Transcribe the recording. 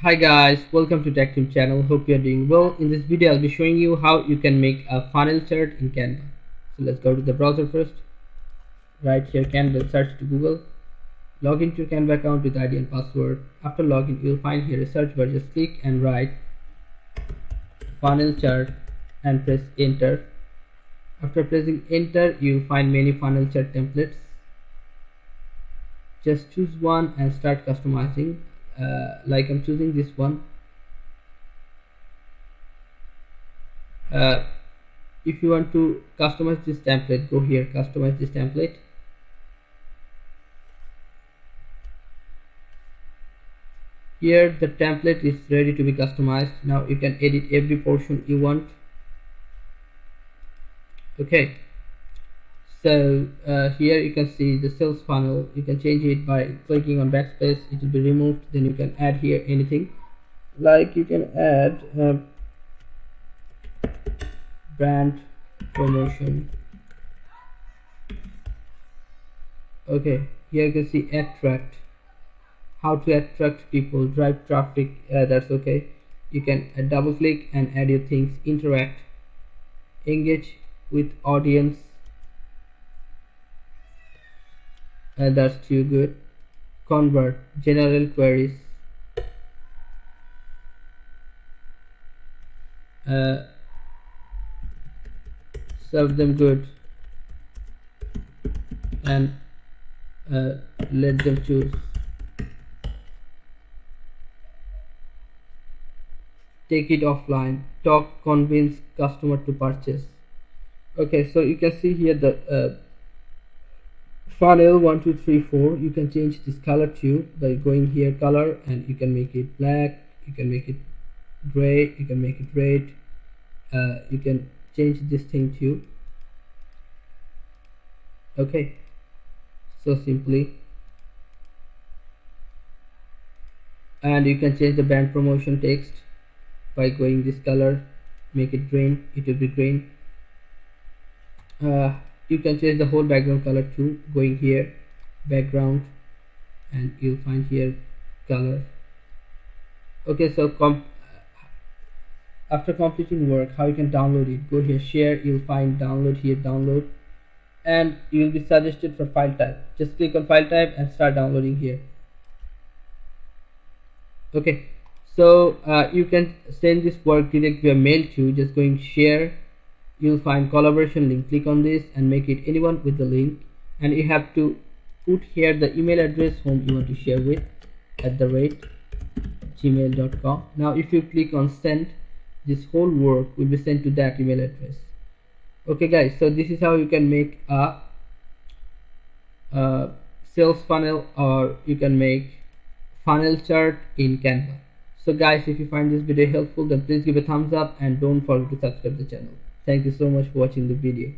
Hi guys, welcome to Tech Team channel. Hope you are doing well. In this video, I'll be showing you how you can make a funnel chart in Canva. So let's go to the browser first. Right here, Canva, search to Google. Log into your Canva account with ID and password. After login, you'll find here a search bar. Just click and write funnel chart and press enter. After pressing enter, you'll find many funnel chart templates. Just choose one and start customizing. Like I'm choosing this one. If you want to customize this template, go here, customize this template. Here the template is ready to be customized. Now you can edit every portion you want. Okay, so here you can see the sales funnel. You can change it by clicking on backspace. It will be removed. Then you can add here anything, like you can add brand promotion. Okay, here you can see attract, how to attract people, drive traffic. That's okay. You can double click and add your things. Interact, engage with audience, that's too good. Convert, general queries, serve them good, and let them choose. Take it offline, talk, convince customer to purchase. Okay, so you can see here the funnel 1 2 3 4. You can change this color too by going here color, and you can make it black, you can make it gray, you can make it red. You can change this thing too. Okay, so simply. And you can change the brand promotion text by going this color, make it green, it will be green. You can change the whole background color too, going here background, and you'll find here color. Okay, so after completing work, how you can download it, go here share, you'll find download here, download, and you will be suggested for file type. Just click on file type and start downloading here. Okay, so you can send this work direct via mail to, just going share, you'll find collaboration link, click on this and make it anyone with the link, and you have to put here the email address whom you want to share with @gmail.com. Now if you click on send, this whole work will be sent to that email address. Okay guys, so this is how you can make a sales funnel, or you can make funnel chart in Canva. So guys, if you find this video helpful, then please give a thumbs up and don't forget to subscribe the channel. Thank you so much for watching the video.